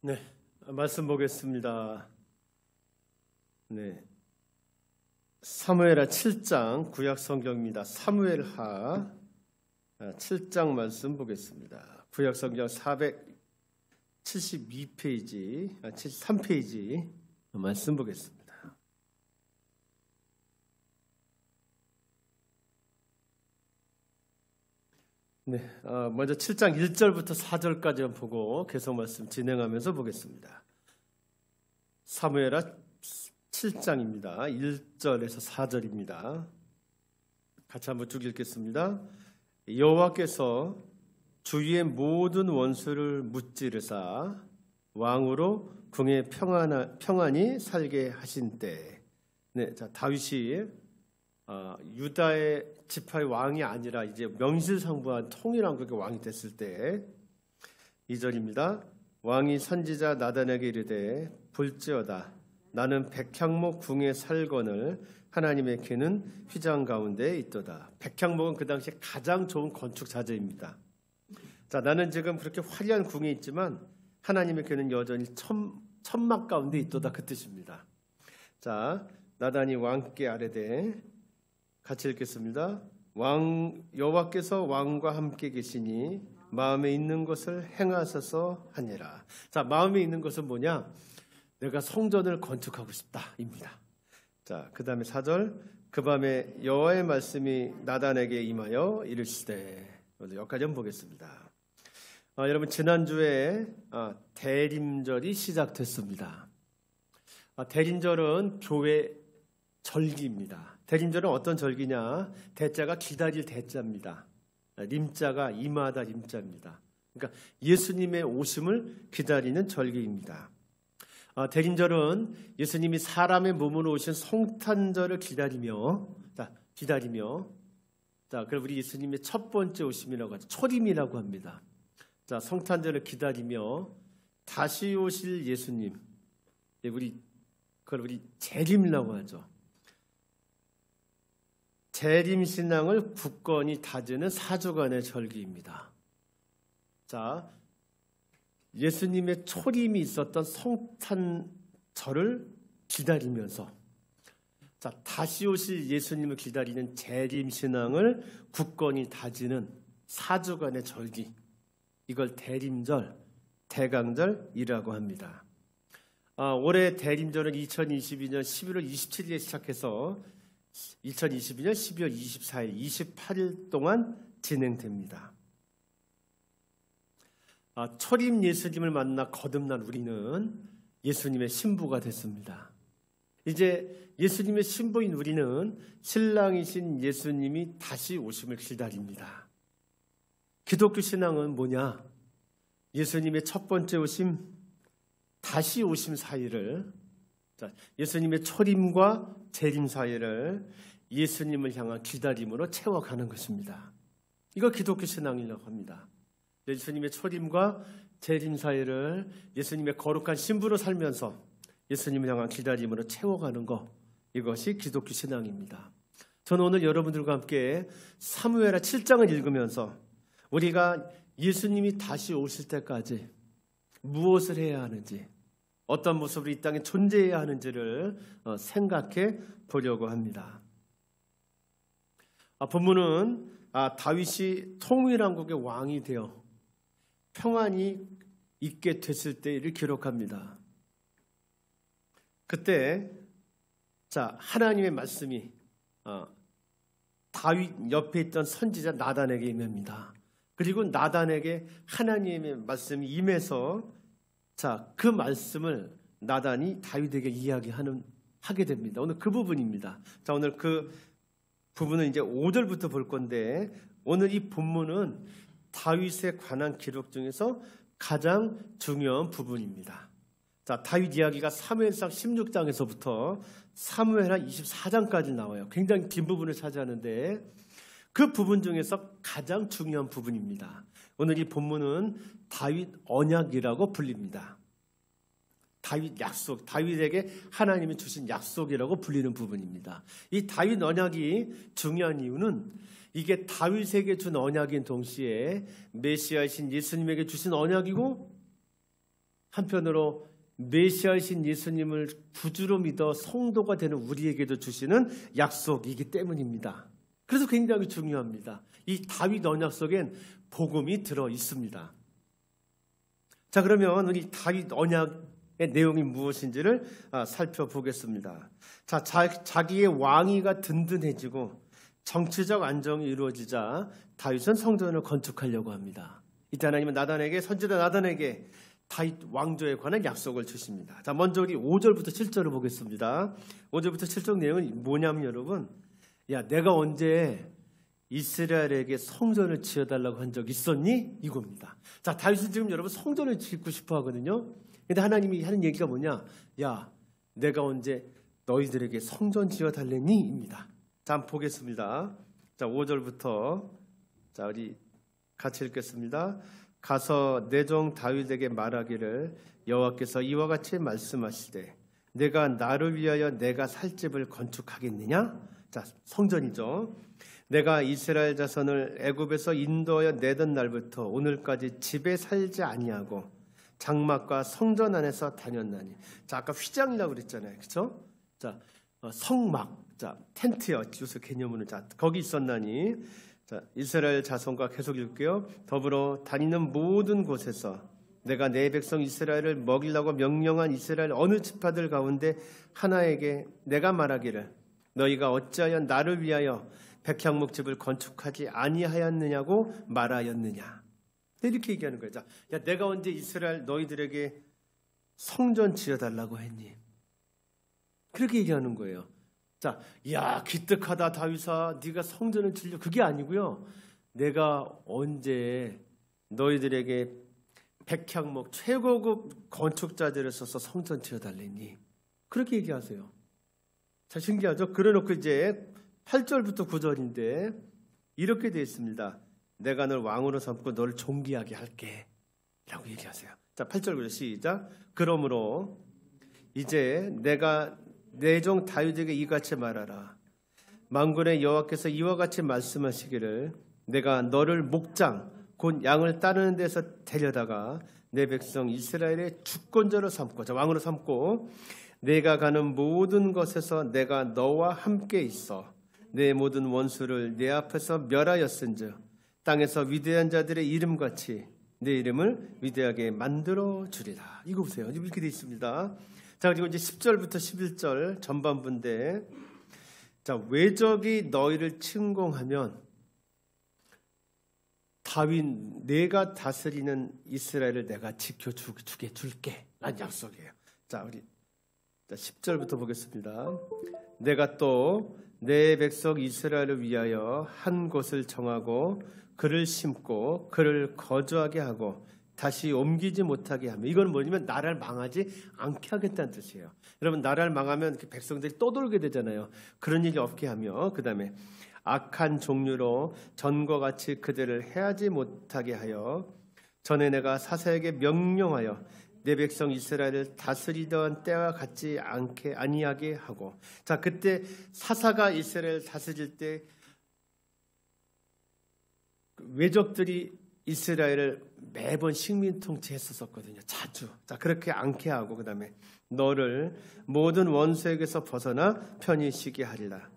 네, 말씀 보겠습니다. 네, 사무엘하 7장 구약 성경입니다. 사무엘하 7장 말씀 보겠습니다. 구약 성경 472페이지, 73페이지 말씀 보겠습니다. 네, 먼저 7장 1절부터 4절까지 보고 계속 말씀 진행하면서 보겠습니다. 사무엘하 7장입니다. 1절에서 4절입니다. 같이 한번 쭉 읽겠습니다. 여호와께서 주위의 모든 원수를 무찌르사 왕으로 궁에 평안히 살게 하신 때, 네, 자 다윗이 유다의 지파의 왕이 아니라 이제 명실상부한 통일왕국의 왕이 됐을 때 2절입니다. 왕이 선지자 나단에게 이르되 볼지어다 나는 백향목 궁에 살거늘 하나님의 궤는 휘장 가운데 있도다. 백향목은 그 당시에 가장 좋은 건축 자재입니다. 자, 나는 지금 그렇게 화려한 궁에 있지만 하나님의 궤는 여전히 천막 가운데 있도다, 그 뜻입니다. 자, 나단이 왕께 아뢰되, 같이 읽겠습니다. 여호와께서 왕과 함께 계시니 마음에 있는 것을 행하소서 하니라. 자, 마음에 있는 것은 뭐냐? 내가 성전을 건축하고 싶다입니다. 자, 그 다음에 4절. 그 밤에 여호와의 말씀이 나단에게 임하여 이르시되, 여기까지 한번 보겠습니다. 여러분, 지난주에 대림절이 시작됐습니다. 대림절은 교회 절기입니다. 대림절은 어떤 절기냐? 대자가 기다릴 대자입니다. 림자가 임하다 림자입니다. 그러니까 예수님의 오심을 기다리는 절기입니다. 대림절은 예수님이 사람의 몸으로 오신 성탄절을 기다리며, 그럼 우리 예수님의 첫 번째 오심이라고 하죠. 초림이라고 합니다. 자, 성탄절을 기다리며 다시 오실 예수님, 그걸 우리 재림이라고 하죠. 재림신앙을 굳건히 다지는 4주간의 절기입니다. 자, 예수님의 초림이 있었던 성탄절을 기다리면서, 자, 다시 오실 예수님을 기다리는 재림신앙을 굳건히 다지는 4주간의 절기, 이걸 대림절, 대강절이라고 합니다. 올해 대림절은 2022년 11월 27일에 시작해서 2022년 12월 24일, 28일 동안 진행됩니다. 초림 예수님을 만나 거듭난 우리는 예수님의 신부가 됐습니다. 이제 예수님의 신부인 우리는 신랑이신 예수님이 다시 오심을 기다립니다. 기독교 신앙은 뭐냐? 예수님의 첫 번째 오심, 다시 오심 사이를, 예수님의 초림과 재림 사이를 예수님을 향한 기다림으로 채워가는 것입니다. 이걸 기독교 신앙이라고 합니다. 예수님의 초림과 재림 사이를 예수님의 거룩한 신부로 살면서 예수님을 향한 기다림으로 채워가는 것, 이것이 기독교 신앙입니다. 저는 오늘 여러분들과 함께 사무엘하 7장을 읽으면서 우리가 예수님이 다시 오실 때까지 무엇을 해야 하는지, 어떤 모습으로 이 땅에 존재해야 하는지를 생각해 보려고 합니다. 본문은 다윗이 통일왕국의 왕이 되어 평안이 있게 됐을 때를 기록합니다. 그때 하나님의 말씀이 다윗 옆에 있던 선지자 나단에게 임합니다. 그리고 나단에게 하나님의 말씀이 임해서 그 말씀을 나단이 다윗에게 이야기하게 됩니다. 오늘 그 부분입니다. 자, 오늘 그 부분은 이제 5절부터 볼 건데, 오늘 이 본문은 다윗에 관한 기록 중에서 가장 중요한 부분입니다. 자, 다윗 이야기가 사무엘상 16장에서부터 사무엘하 24장까지 나와요. 굉장히 긴 부분을 차지하는데 그 부분 중에서 가장 중요한 부분입니다. 오늘 이 본문은 다윗 언약이라고 불립니다. 다윗 약속, 다윗에게 하나님이 주신 약속이라고 불리는 부분입니다. 이 다윗 언약이 중요한 이유는 이게 다윗에게 준 언약인 동시에 메시아이신 예수님에게 주신 언약이고 한편으로 메시아이신 예수님을 구주로 믿어 성도가 되는 우리에게도 주시는 약속이기 때문입니다. 그래서 굉장히 중요합니다. 이 다윗 언약 속엔 복음이 들어 있습니다. 자, 그러면 우리 다윗 언약의 내용이 무엇인지를 살펴보겠습니다. 자, 자기의 왕위가 든든해지고 정치적 안정이 이루어지자 다윗은 성전을 건축하려고 합니다. 이때 하나님은 선지자 나단에게 다윗 왕조에 관한 약속을 주십니다. 자, 먼저 우리 5절부터 7절을 보겠습니다. 5절부터 7절 내용은 뭐냐면 여러분, 야, 내가 언제 이스라엘에게 성전을 지어달라고 한 적 있었니? 이겁니다. 자, 다윗은 지금 여러분 성전을 짓고 싶어 하거든요. 근데 하나님이 하는 얘기가 뭐냐? 야, 내가 언제 너희들에게 성전 지어달랬니? 입니다. 자, 한번 보겠습니다. 자, 5절부터 자, 우리 같이 읽겠습니다. 가서 내 종 다윗에게 말하기를 여호와께서 이와 같이 말씀하시되 내가 나를 위하여 내가 살 집을 건축하겠느냐? 자, 성전이죠. 내가 이스라엘 자손을 애굽에서 인도하여 내던 날부터 오늘까지 집에 살지 아니하고 장막과 성전 안에서 다녔나니. 자, 아까 휘장이라고 그랬잖아요. 그렇죠? 자, 성막. 자, 텐트요. 요새 개념으로. 자, 거기 있었나니. 자, 이스라엘 자손과 계속 읽게요. 더불어 다니는 모든 곳에서 내가 내 백성 이스라엘을 먹이려고 명령한 이스라엘 어느 지파들 가운데 하나에게 내가 말하기를 너희가 어찌하여 나를 위하여 백향목집을 건축하지 아니하였느냐고 말하였느냐. 이렇게 얘기하는 거예요. 자, 야, 내가 언제 이스라엘 너희들에게 성전 지어달라고 했니? 그렇게 얘기하는 거예요. 자, 야, 기특하다 다윗아, 네가 성전을 지으려. 그게 아니고요. 내가 언제 너희들에게 백향목 최고급 건축자들을 써서 성전 지어달랬니? 그렇게 얘기하세요. 자, 신기하죠? 그래놓고 이제 8절부터 9절인데 이렇게 되어 있습니다. 내가 널 왕으로 삼고 너를 존귀하게 할게 라고 얘기하세요. 자, 8절 9절 시작. 그러므로 이제 내가 내 종 다윗에게 이같이 말하라. 만군의 여호와께서 이와 같이 말씀하시기를 내가 너를 목장 곧 양을 따르는 데서 데려다가 내 백성 이스라엘의 주권자로 삼고, 자, 왕으로 삼고 내가 가는 모든 것에서 내가 너와 함께 있어 내 모든 원수를 내 앞에서 멸하였은즉 땅에서 위대한 자들의 이름같이 내 이름을 위대하게 만들어 주리라. 이거 보세요. 이렇게 되어 있습니다. 자, 그리고 이제 10절부터 11절 전반부인데, 자, 외적이 너희를 침공하면 다윗 내가 다스리는 이스라엘을 내가 지켜주게 줄게 라는 약속이에요. 자, 우리 10절부터 보겠습니다. 내가 또 내 백성 이스라엘을 위하여 한 곳을 정하고 그를 심고 그를 거주하게 하고 다시 옮기지 못하게 하며, 이건 뭐냐면 나라를 망하지 않게 하겠다는 뜻이에요. 여러분, 나라를 망하면 백성들이 떠돌게 되잖아요. 그런 일이 없게 하며, 그 다음에 악한 종류로 전과 같이 그들을 해하지 못하게 하여 전에 내가 사사에게 명령하여 내 백성 이스라엘을 다스리던 때와 같지 아니하게 하고. 자, 그때 사사가 이스라엘 다스릴 때 외적들이 이스라엘을 매번 식민 통치했었거든요. 자주. 자, 그렇게 않게 하고, 그 다음에 너를 모든 원수에게서 벗어나 편히 쉬게 하리라.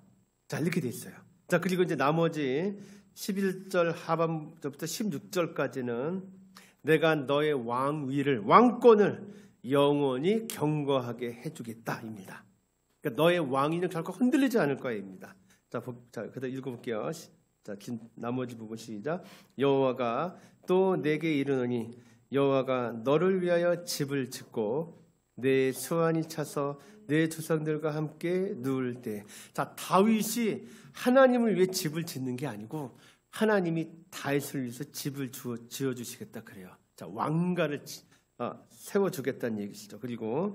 자, 이렇게 돼 있어요. 자, 그리고 이제 나머지 11절 하반부터 16절까지는 내가 너의 왕권을 영원히 견고하게 해주겠다입니다. 그러니까 너의 왕위는 결코 흔들리지 않을 거야입니다. 자, 그다음 읽어볼게요. 자, 나머지 부분 시작. 여호와가 또 내게 이르노니 여호와가 너를 위하여 집을 짓고 내 수완이 차서 내 조상들과 함께 누울 때. 자, 다윗이 하나님을 위해 집을 짓는 게 아니고 하나님이 다윗을 위해서 집을 지어주시겠다 그래요. 자, 왕가를 세워주겠다는 얘기시죠. 그리고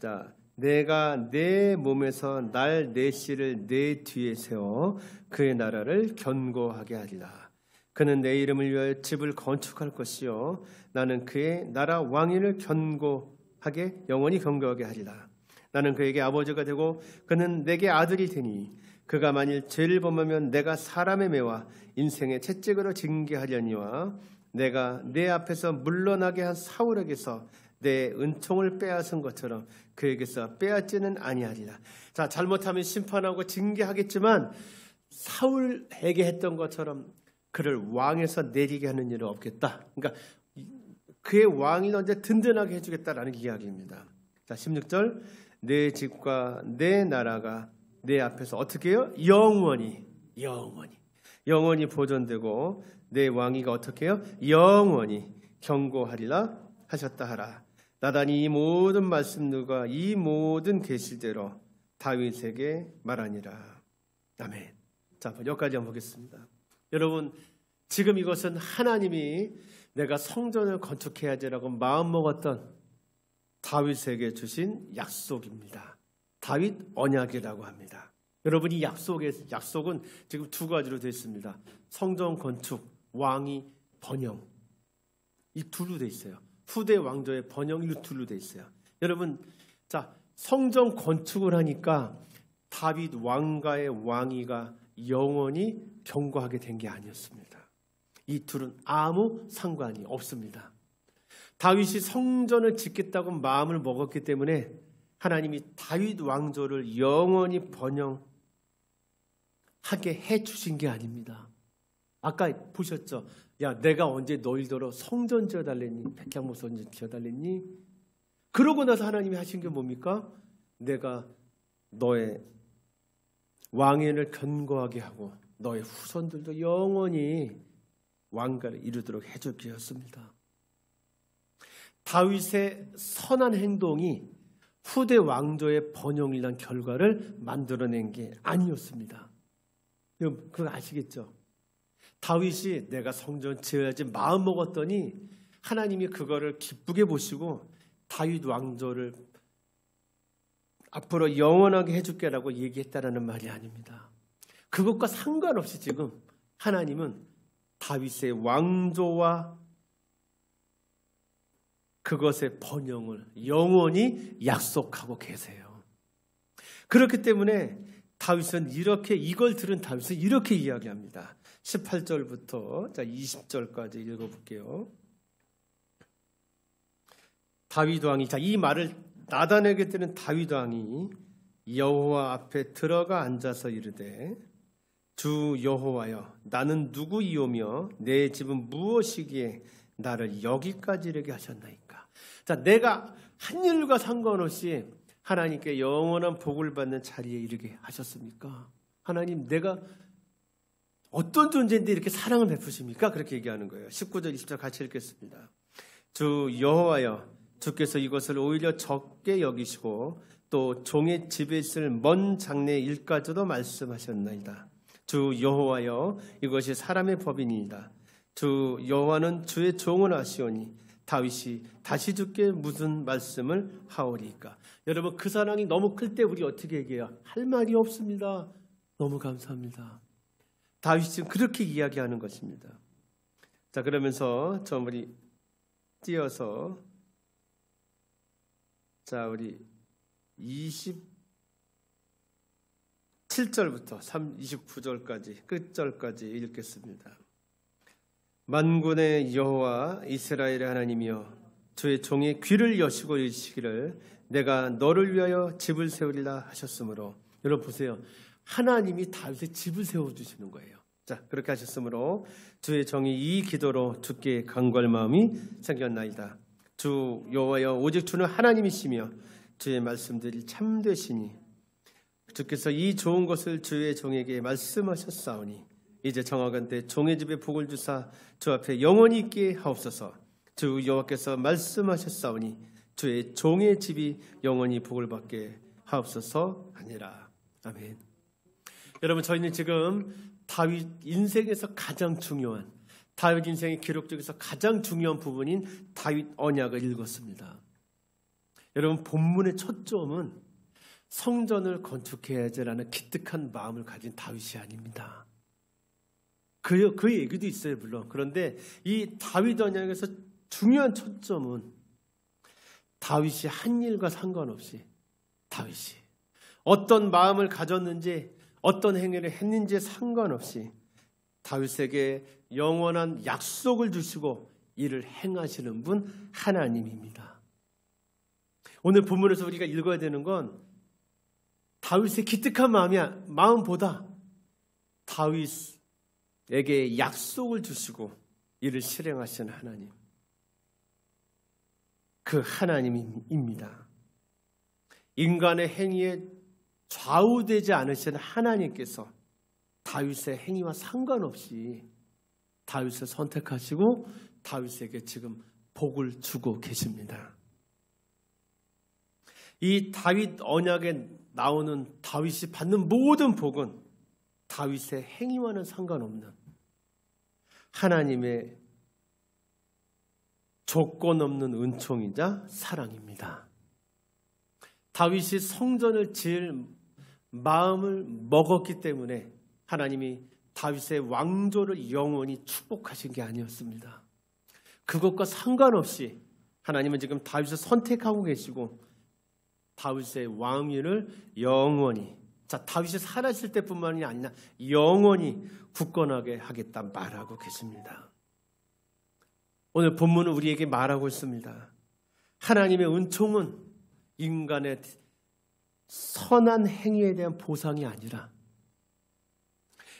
자, 내가 내 몸에서 내 씨를 내 뒤에 세워 그의 나라를 견고하게 하리라. 그는 내 이름을 위하여 집을 건축할 것이요 나는 그의 나라 왕위를 견고하게 영원히 견고하게 하리라. 나는 그에게 아버지가 되고 그는 내게 아들이 되니 그가 만일 죄를 범하면 내가 사람의 매와 인생의 채찍으로 징계하려니와 내가 내 앞에서 물러나게 한 사울에게서 내 은총을 빼앗은 것처럼 그에게서 빼앗지는 아니하리라. 자, 잘못하면 심판하고 징계하겠지만 사울에게 했던 것처럼 그를 왕에서 내리게 하는 일은 없겠다. 그러니까 그의 왕이 언제 든든하게 해주겠다라는 이야기입니다. 자, 16절 내 집과 내 나라가 내 앞에서 어떻게 해요? 영원히 보존되고 내 왕위가 어떻게 해요? 영원히 경고하리라 하셨다 하라. 나단이 이 모든 말씀들과 이 모든 계시대로 다윗에게 말하니라. 아멘. 자, 여기까지 한번 보겠습니다. 여러분, 지금 이것은 하나님이 내가 성전을 건축해야지라고 마음먹었던 다윗에게 주신 약속입니다. 다윗 언약이라고 합니다. 여러분, 이 약속은 지금 두 가지로 되어 있습니다. 성전 건축, 왕위 번영. 이 둘로 되어 있어요. 후대 왕조의 번영 이 둘로 되어 있어요. 여러분, 자, 성전 건축을 하니까 다윗 왕가의 왕위가 영원히 경고하게 된 게 아니었습니다. 이 둘은 아무 상관이 없습니다. 다윗이 성전을 짓겠다고 마음을 먹었기 때문에 하나님이 다윗 왕조를 영원히 번영하게 해주신 게 아닙니다. 아까 보셨죠? 야, 내가 언제 너희더러 성전 지어달랬니? 백향목 성전 지어달랬니? 그러고 나서 하나님이 하신 게 뭡니까? 내가 너의 왕위를 견고하게 하고 너의 후손들도 영원히 왕가를 이루도록 해줄 게였습니다. 다윗의 선한 행동이 후대 왕조의 번영을 위한 결과를 만들어낸 게 아니었습니다. 여러분, 그거 아시겠죠? 다윗이 내가 성전 지어야지 마음 먹었더니 하나님이 그거를 기쁘게 보시고 다윗 왕조를 앞으로 영원하게 해줄게라고 얘기했다라는 말이 아닙니다. 그것과 상관없이 지금 하나님은 다윗의 왕조와 그것의 번영을 영원히 약속하고 계세요. 그렇기 때문에 다윗은 이걸 들은 다윗은 이렇게 이야기합니다. 18절부터 20절까지 읽어볼게요. 다윗 왕이, 이 말을 나단에게 들은 다윗 왕이 여호와 앞에 들어가 앉아서 이르되 주 여호와여, 나는 누구이오며 내 집은 무엇이기에 나를 여기까지 이르게 하셨나이까. 자, 내가 한 일과 상관없이 하나님께 영원한 복을 받는 자리에 이르게 하셨습니까? 하나님, 내가 어떤 존재인데 이렇게 사랑을 베푸십니까? 그렇게 얘기하는 거예요. 19절 20절 같이 읽겠습니다. 주 여호와여, 주께서 이것을 오히려 적게 여기시고 또 종의 집에 있을 먼 장래 일까지도 말씀하셨나이다. 주 여호와여, 이것이 사람의 법이니이다. 주 여호와는 주의 종을 아시오니 다윗이 다시 주께 무슨 말씀을 하오리까. 여러분, 그 사랑이 너무 클 때 우리 어떻게 얘기해요? 할 말이 없습니다. 너무 감사합니다. 다윗이 지금 그렇게 이야기하는 것입니다. 자, 그러면서 우리 띄어서 우리 27절부터 29절까지 끝절까지 읽겠습니다. 만군의 여호와 이스라엘의 하나님이여, 주의 종의 귀를 여시고 이르시기를 내가 너를 위하여 집을 세우리라 하셨으므로. 여러분 보세요. 하나님이 다윗의 집을 세워주시는 거예요. 자, 그렇게 하셨으므로 주의 종이 이 기도로 주께 간구할 마음이 생겼나이다. 주 여호와여, 오직 주는 하나님이시며 주의 말씀들이 참되시니 주께서 이 좋은 것을 주의 종에게 말씀하셨사오니 이제 정하건대 종의 집에 복을 주사 주 앞에 영원히 있게 하옵소서. 주 여호와께서 말씀하셨사오니 주의 종의 집이 영원히 복을 받게 하옵소서 하니라. 아멘. 여러분, 저희는 지금 다윗 인생에서 가장 중요한, 다윗 인생의 기록 중에서 가장 중요한 부분인 다윗 언약을 읽었습니다. 여러분, 본문의 초점은 성전을 건축해야지라는 기특한 마음을 가진 다윗이 아닙니다. 그 얘기도 있어요, 물론. 그런데 이 다윗 언약에서 중요한 초점은 다윗이 한 일과 상관없이 다윗이 어떤 마음을 가졌는지 어떤 행위를 했는지에 상관없이 다윗에게 영원한 약속을 주시고 이를 행하시는 분 하나님입니다. 오늘 본문에서 우리가 읽어야 되는 건 다윗의 기특한 마음보다 다윗에게 약속을 주시고 이를 실행하시는 하나님, 그 하나님입니다. 인간의 행위에 좌우되지 않으시는 하나님께서 다윗의 행위와 상관없이 다윗을 선택하시고 다윗에게 지금 복을 주고 계십니다. 이 다윗 언약에 나오는 다윗이 받는 모든 복은 다윗의 행위와는 상관없는 하나님의 조건 없는 은총이자 사랑입니다. 다윗이 성전을 지을 마음을 먹었기 때문에 하나님이 다윗의 왕조를 영원히 축복하신 게 아니었습니다. 그것과 상관없이 하나님은 지금 다윗을 선택하고 계시고 다윗의 왕위를 영원히, 다윗이 살아있을 때뿐만이 아니라 영원히 굳건하게 하겠다 말하고 계십니다. 오늘 본문은 우리에게 말하고 있습니다. 하나님의 은총은 인간의 선한 행위에 대한 보상이 아니라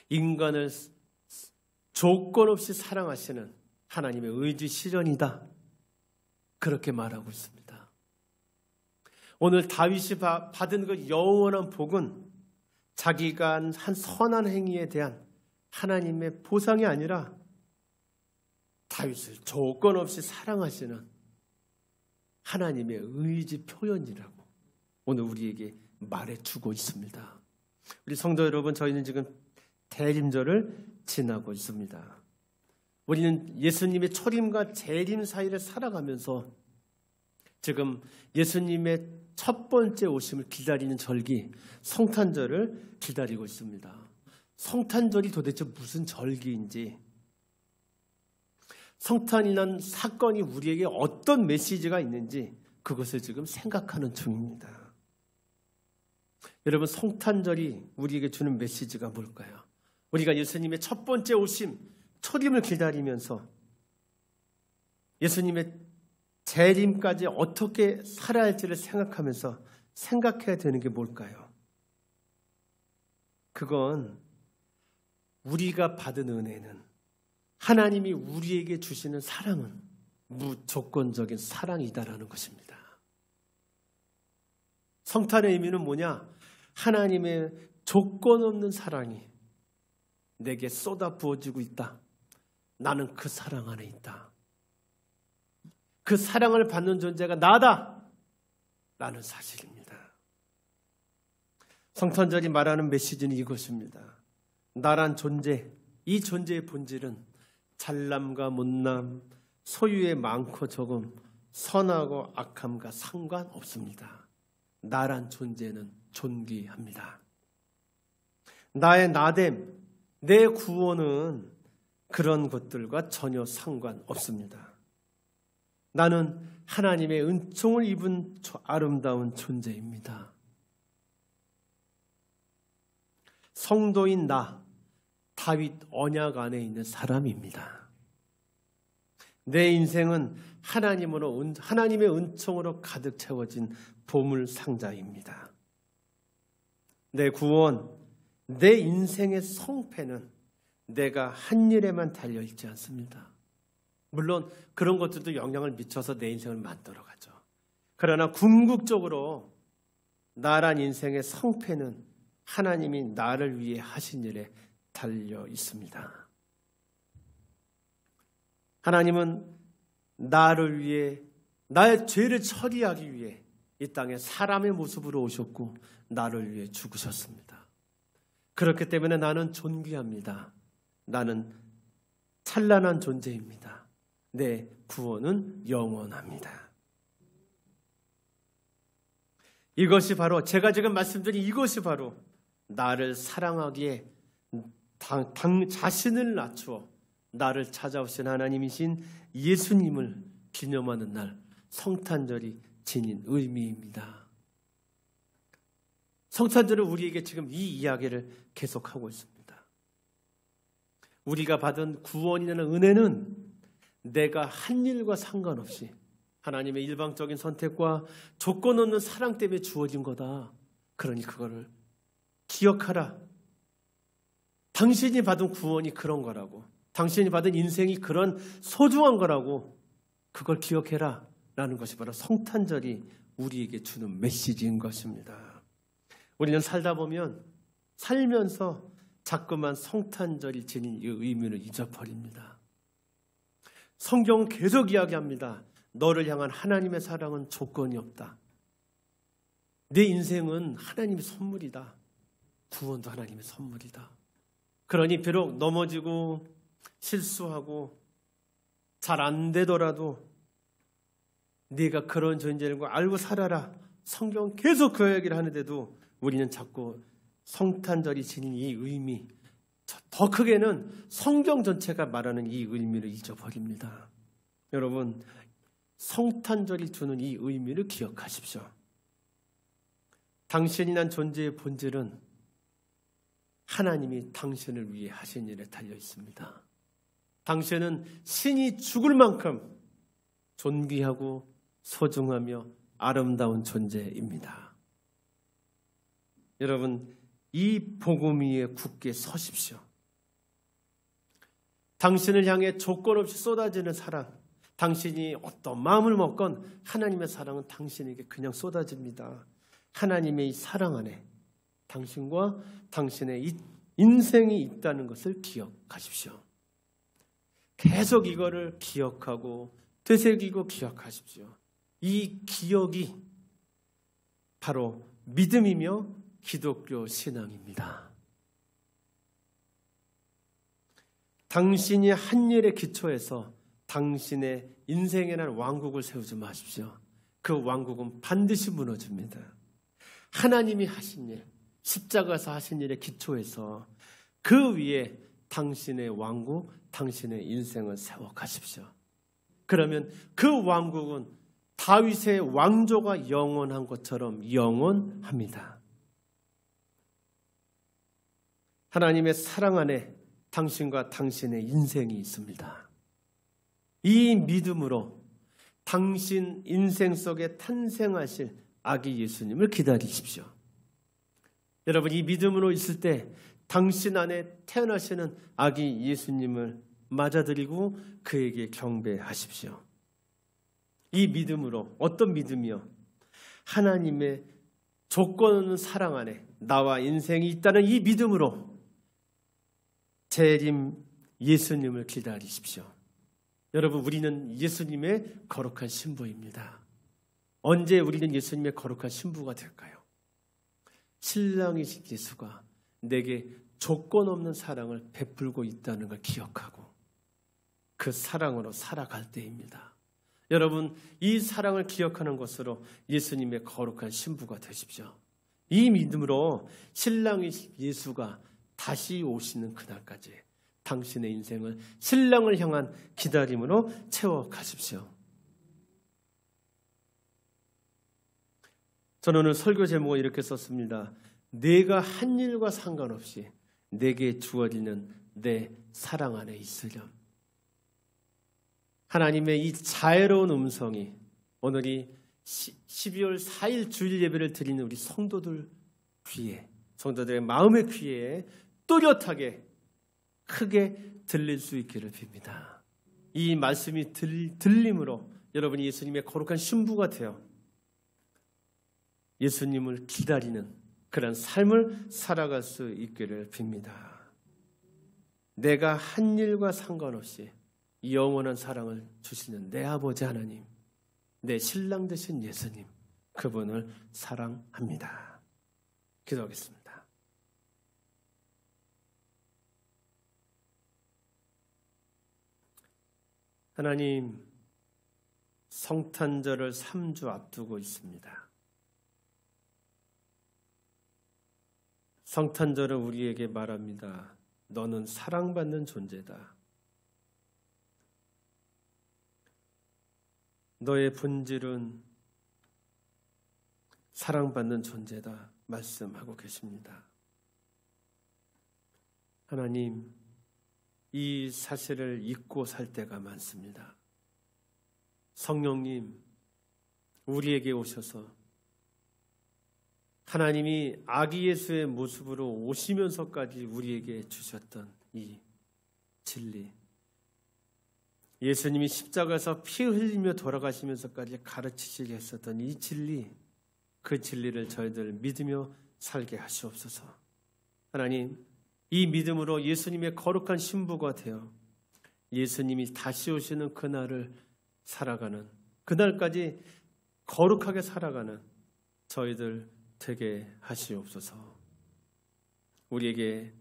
인간을 조건 없이 사랑하시는 하나님의 의지 실현이다. 그렇게 말하고 있습니다. 오늘 다윗이 받은 그 영원한 복은 자기가 한 선한 행위에 대한 하나님의 보상이 아니라 다윗을 조건 없이 사랑하시는 하나님의 의지 표현이라고 오늘 우리에게 말해주고 있습니다. 우리 성도 여러분, 저희는 지금 대림절을 지나고 있습니다. 우리는 예수님의 초림과 재림 사이를 살아가면서 지금 예수님의 첫 번째 오심을 기다리는 절기, 성탄절을 기다리고 있습니다. 성탄절이 도대체 무슨 절기인지, 성탄이란 사건이 우리에게 어떤 메시지가 있는지 그것을 지금 생각하는 중입니다. 여러분, 성탄절이 우리에게 주는 메시지가 뭘까요? 우리가 예수님의 첫 번째 오심, 초림을 기다리면서 예수님의 재림까지 어떻게 살아야 할지를 생각하면서 생각해야 되는 게 뭘까요? 그건 우리가 받은 은혜는, 하나님이 우리에게 주시는 사랑은 무조건적인 사랑이다라는 것입니다. 성탄의 의미는 뭐냐? 하나님의 조건 없는 사랑이 내게 쏟아 부어지고 있다. 나는 그 사랑 안에 있다. 그 사랑을 받는 존재가 나다. 라는 사실입니다. 성탄절이 말하는 메시지는 이것입니다. 나란 존재, 이 존재의 본질은 잘남과 못남, 소유의 많고 적음, 선하고 악함과 상관없습니다. 나란 존재는 존귀합니다. 나의 나됨, 내 구원은 그런 것들과 전혀 상관없습니다. 나는 하나님의 은총을 입은 아름다운 존재입니다. 성도인 나, 다윗 언약 안에 있는 사람입니다. 내 인생은 하나님의 은총으로 가득 채워진 보물 상자입니다. 내 구원, 내 인생의 성패는 내가 한 일에만 달려있지 않습니다. 물론 그런 것들도 영향을 미쳐서 내 인생을 만들어가죠. 그러나 궁극적으로 나란 인생의 성패는 하나님이 나를 위해 하신 일에 달려 있습니다. 하나님은 나를 위해, 나의 죄를 처리하기 위해 이 땅에 사람의 모습으로 오셨고 나를 위해 죽으셨습니다. 그렇기 때문에 나는 존귀합니다. 나는 찬란한 존재입니다. 내 구원은 영원합니다. 이것이 바로, 제가 지금 말씀드린 이것이 바로 나를 사랑하기에 자신을 낮추어 나를 찾아오신 하나님이신 예수님을 기념하는 날, 성탄절이 지닌 의미입니다. 성탄절은 우리에게 지금 이 이야기를 계속하고 있습니다. 우리가 받은 구원이라는 은혜는 내가 한 일과 상관없이 하나님의 일방적인 선택과 조건 없는 사랑 때문에 주어진 거다. 그러니 그거를 기억하라. 당신이 받은 구원이 그런 거라고. 당신이 받은 인생이 그런 소중한 거라고. 그걸 기억해라. 라는 것이 바로 성탄절이 우리에게 주는 메시지인 것입니다. 우리는 살다 보면 살면서 자꾸만 성탄절이 지닌 이 의미를 잊어버립니다. 성경은 계속 이야기합니다. 너를 향한 하나님의 사랑은 조건이 없다. 내 인생은 하나님의 선물이다. 구원도 하나님의 선물이다. 그러니 비록 넘어지고 실수하고 잘 안 되더라도 네가 그런 존재인 걸 알고 살아라. 성경은 계속 그 얘기를 하는데도 우리는 자꾸 성탄절이 지닌 이 의미, 더 크게는 성경 전체가 말하는 이 의미를 잊어버립니다. 여러분, 성탄절이 주는 이 의미를 기억하십시오. 당신이란 존재의 본질은 하나님이 당신을 위해 하신 일에 달려 있습니다. 당신은 신이 죽을 만큼 존귀하고 소중하며 아름다운 존재입니다. 여러분, 이 복음 위에 굳게 서십시오. 당신을 향해 조건 없이 쏟아지는 사랑, 당신이 어떤 마음을 먹건 하나님의 사랑은 당신에게 그냥 쏟아집니다. 하나님의 이 사랑 안에 당신과 당신의 인생이 있다는 것을 기억하십시오. 계속 이거를 기억하고 되새기고 기억하십시오. 이 기억이 바로 믿음이며 기독교 신앙입니다. 당신이 한 일에 기초해서 당신의 인생이라는 왕국을 세우지 마십시오. 그 왕국은 반드시 무너집니다. 하나님이 하신 일, 십자가에서 하신 일에 기초해서 그 위에 당신의 왕국, 당신의 인생을 세워 가십시오. 그러면 그 왕국은 다윗의 왕조가 영원한 것처럼 영원합니다. 하나님의 사랑 안에 당신과 당신의 인생이 있습니다. 이 믿음으로 당신 인생 속에 탄생하실 아기 예수님을 기다리십시오. 여러분, 이 믿음으로 있을 때 당신 안에 태어나시는 아기 예수님을 맞아들이고 그에게 경배하십시오. 이 믿음으로, 어떤 믿음이요? 하나님의 조건 없는 사랑 안에 나와 인생이 있다는 이 믿음으로 재림 예수님을 기다리십시오. 여러분, 우리는 예수님의 거룩한 신부입니다. 언제 우리는 예수님의 거룩한 신부가 될까요? 신랑이신 예수가 내게 조건 없는 사랑을 베풀고 있다는 걸 기억하고 그 사랑으로 살아갈 때입니다. 여러분, 이 사랑을 기억하는 것으로 예수님의 거룩한 신부가 되십시오. 이 믿음으로 신랑이신 예수가 다시 오시는 그날까지 당신의 인생을 신랑을 향한 기다림으로 채워가십시오. 저는 오늘 설교 제목을 이렇게 썼습니다. 내가 한 일과 상관없이 내게 주어지는 내 사랑 안에 있으렴. 하나님의 이 자애로운 음성이 오늘이 12월 4일 주일 예배를 드리는 우리 성도들 귀에, 성도들의 마음의 귀에 또렷하게 크게 들릴 수 있기를 빕니다. 이 말씀이 들림으로 여러분이 예수님의 거룩한 신부가 되어 예수님을 기다리는 그런 삶을 살아갈 수 있기를 빕니다. 내가 한 일과 상관없이 영원한 사랑을 주시는 내 아버지 하나님, 내 신랑 되신 예수님, 그분을 사랑합니다. 기도하겠습니다. 하나님, 성탄절을 3주 앞두고 있습니다. 성탄절은 우리에게 말합니다. 너는 사랑받는 존재다. 너의 본질은 사랑받는 존재다 말씀하고 계십니다. 하나님, 이 사실을 잊고 살 때가 많습니다. 성령님, 우리에게 오셔서 하나님이 아기 예수의 모습으로 오시면서까지 우리에게 주셨던 이 진리, 예수님이 십자가에서 피 흘리며 돌아가시면서까지 가르치시게 했었던 이 진리, 그 진리를 저희들 믿으며 살게 하시옵소서. 하나님, 이 믿음으로 예수님의 거룩한 신부가 되어 예수님이 다시 오시는 그날을 살아가는, 그날까지 거룩하게 살아가는 저희들 되게 하시옵소서. 우리에게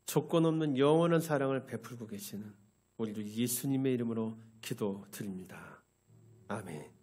조건 없는 영원한 사랑을 베풀고 계시는 우리 예수님의 이름으로 기도드립니다. 아멘.